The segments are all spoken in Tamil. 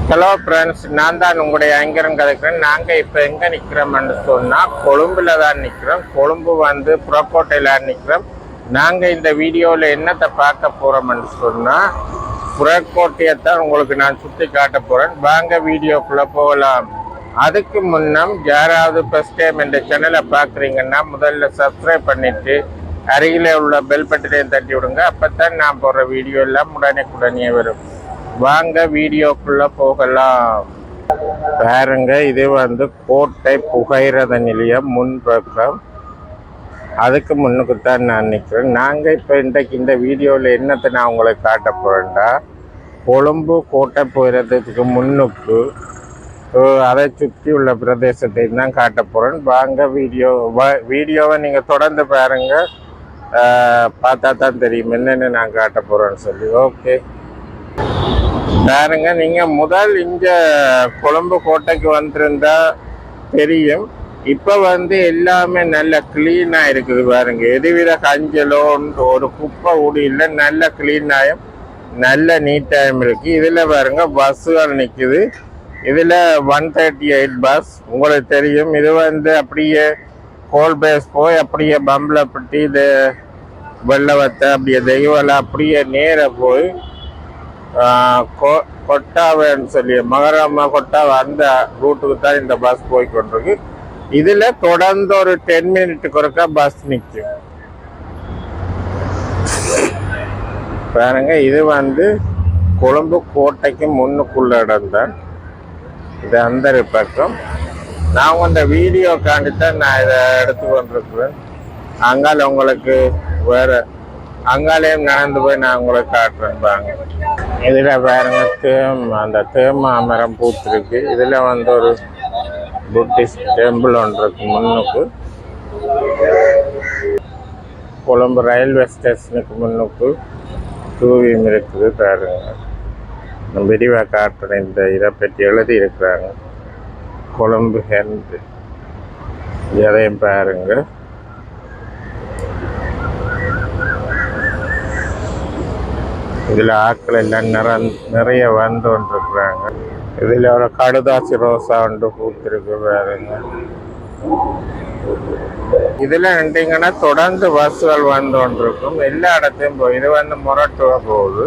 ஹலோ ஃப்ரெண்ட்ஸ், நான் தான் உங்களுடைய ஆங்கரும் கதைக்கிறேன். நாங்கள் இப்போ எங்கே நிற்கிறோம்னு சொன்னால் கொழும்புல தான் நிற்கிறோம். கொழும்பு வந்து புறக்கோட்டையில் நிற்கிறோம். நாங்கள் இந்த வீடியோவில் என்னத்தை பார்க்க போகிறோம்னு சொன்னால் புறக்கோட்டையை தான் உங்களுக்கு நான் சுற்றி காட்ட போகிறேன். வாங்க வீடியோக்குள்ளே போகலாம். அதுக்கு முன்னம் யாராவது ஃபஸ்ட் டைம் இந்த சேனலை பார்க்குறீங்கன்னா முதல்ல சப்ஸ்கிரைப் பண்ணிவிட்டு அருகில் உள்ள பெல் பட்டனையும் தட்டி விடுங்க. அப்போ தான் நான் போடுற வீடியோ எல்லாம் உடனே வரும். வாங்க வீடியோக்குள்ள போகலாம். பாருங்க, இது வந்து கோட்டை புகையிரத நிலையம் முன்பக்கம். அதுக்கு முன்னுக்குத்தான் நான் நிற்கிறேன். நாங்கள் இப்போ இன்றைக்கு இந்த வீடியோவில் என்னத்தை நான் உங்களுக்கு காட்ட போகிறேன்டா, கொழும்பு கோட்டை புகையிரதத்துக்கு முன்னுக்கு அதை சுற்றி உள்ள பிரதேசத்தை தான் காட்ட போகிறேன். வாங்க வீடியோவை நீங்கள் தொடர்ந்து பாருங்கள். பார்த்தா தான் தெரியும் என்னென்ன நான் காட்ட போகிறேன்னு சொல்லி. ஓகே பாருங்க, நீங்கள் முதல் இங்கே கொழும்பு கோட்டைக்கு வந்திருந்தா தெரியும். இப்போ வந்து எல்லாமே நல்ல க்ளீனாக இருக்குது. பாருங்க, எதுவித கஞ்சலோ ஒரு குப்பை ஊடி இல்லை, நல்ல க்ளீனாயும் நல்ல நீட்டாயும் இருக்குது. இதில் பாருங்க பஸ்ஸுகள் நிற்குது. இதில் 138 பஸ் உங்களுக்கு தெரியும். இது வந்து அப்படியே கோல்பேஸ் போய் அப்படியே பம்பலப்பட்டி, இது வெள்ளவத்தை, அப்படியே தெய்வலை, அப்படியே நேர போய் கொட்டாவைன்னு சொல்லி மகரம்மா கொட்டாவை அந்த ரூட்டுக்கு தான் இந்த பஸ் போய்கொண்டிருக்கு. இதில் தொடர்ந்து ஒரு 10 மினிட்டுக்கு ஒருக்கா பஸ் நிற்கும். பாருங்க, இது வந்து கொழும்பு கோட்டைக்கு முன்னுக்குள்ள இடம் தான். இது அந்த பக்கம். நான் இந்த வீடியோக்காண்டி தான் நான் இதை எடுத்து கொண்டிருக்கிறேன். அங்கால உங்களுக்கு வேற அங்காலையும் நடந்து போய் நான் உங்களுக்கு காட்டுறேன். பாருங்க, இதில் பாருங்க அந்த தேமா மரம் பூத்திருக்கு. இதில் வந்து ஒரு புத்திஸ்ட் டெம்பிள் ஒன்று இருக்கு முன்னுக்கு. கொழும்பு ரயில்வே ஸ்டேஷனுக்கு முன்னுக்கு டூவியும் இருக்குது. பாருங்க, விரிவாக காட்டுறேன். இந்த இதை பற்றி எழுதி இருக்கிறாங்க, கொழும்பு ஹெண்ட். எதையும் பாருங்க. இதில் ஆக்கள் எல்லாம் நிறைய வந்து கொண்டிருக்கிறாங்க. இதில் ஒரு கடுதாசி ரோசா ஒன்று பூத்திருக்கு. பாருங்க, இதில் நின்றீங்கன்னா தொடர்ந்து பஸ்ஸுகள் வந்து கொண்டிருக்கும். எல்லா இடத்தையும் போய் இது வந்து முரட்டுவ போகுது.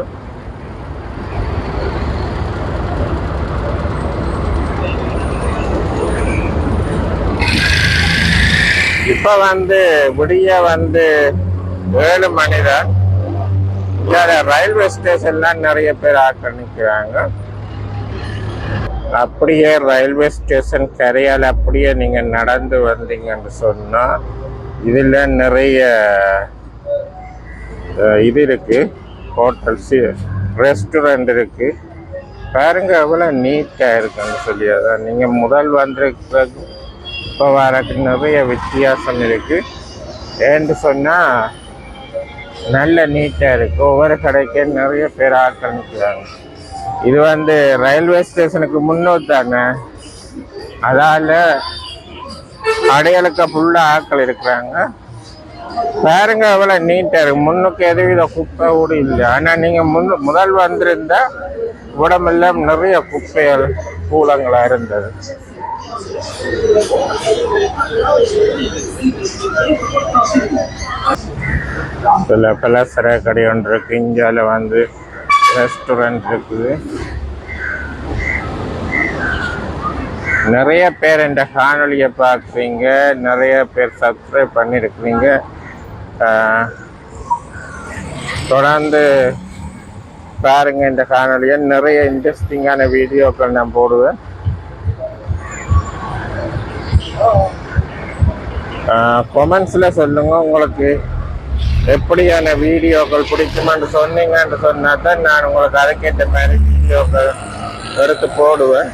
இப்போ வந்து விடிய வந்து 7 மணி தான். ரயில்வே ஸ்டேஷன்லாம் நிறைய பேர் ஆக்கிரமிக்கிறாங்க. அப்படியே ரயில்வே ஸ்டேஷன் கரையால் அப்படியே நீங்கள் நடந்து வந்தீங்கன்னு சொன்னால் இதில் நிறைய இது இருக்குது, ஹோட்டல்ஸ், ரெஸ்டாரண்ட் இருக்குது. பாருங்க எவ்வளோ நீட்டாக இருக்குன்னு சொல்லி. அதான் நீங்கள் முதல் வந்திருக்கிறது இப்போ வரக்கு நிறைய வித்தியாசம் இருக்குது. ஏன்னு சொன்னால் நல்ல நீட்டாக இருக்குது. ஒவ்வொரு கடைக்கு நிறைய பேர் ஆக்கிரமிக்கிறாங்க. இது வந்து ரயில்வே ஸ்டேஷனுக்கு முன்னோர் தானே, அதால் கடைகளுக்கு ஃபுல்லாக ஆட்கள் இருக்கிறாங்க. பாருங்க எவ்வளோ நீட்டாக இருக்குது. முன்னுக்கு எதுவித குப்பை கூட இல்லை. ஆனால் நீங்கள் முதல் வந்திருந்தா உடம்பெல்லாம் நிறைய குப்பைகள் கூலங்களாக இருந்தது. சில பலசர கடை ஒன்று இருக்குது. இந்தியாவில் வந்து ரெஸ்டாரண்ட் இருக்குது. நிறைய பேர் இந்த காணொலியை பார்க்குறீங்க, நிறைய பேர் சப்ஸ்கிரைப் பண்ணியிருக்கிறீங்க. தொடர்ந்து பாருங்க இந்த காணொலியை. நிறைய இன்ட்ரெஸ்டிங்கான வீடியோக்கள் நான் போடுவேன். கமெண்ட்ஸில் சொல்லுங்கள் உங்களுக்கு எப்படியான வீடியோக்கள் பிடிக்குமான்னு சொன்னீங்கன்னு சொன்னால் தான் நான் உங்களுக்கு அதுக்கேற்ற மாதிரி வீடியோக்கள் எடுத்து போடுவேன்.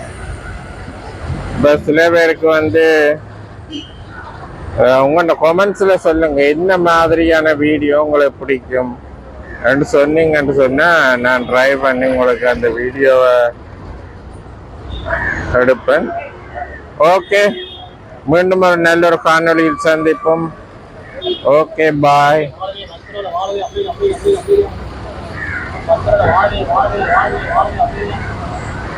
இப்போ சில பேருக்கு வந்து உங்களோட கமெண்ட்ஸில் சொல்லுங்கள் என்ன மாதிரியான வீடியோ உங்களுக்கு பிடிக்கும் என்று சொன்னீங்கன்னு சொன்னால் நான் ட்ரை பண்ணி உங்களுக்கு அந்த வீடியோவை எடுப்பேன். ஓகே, மீண்டும் ஒரு நல்ல ஒரு காணொலியில் சந்திப்போம். ஓகே, பாய். வாழை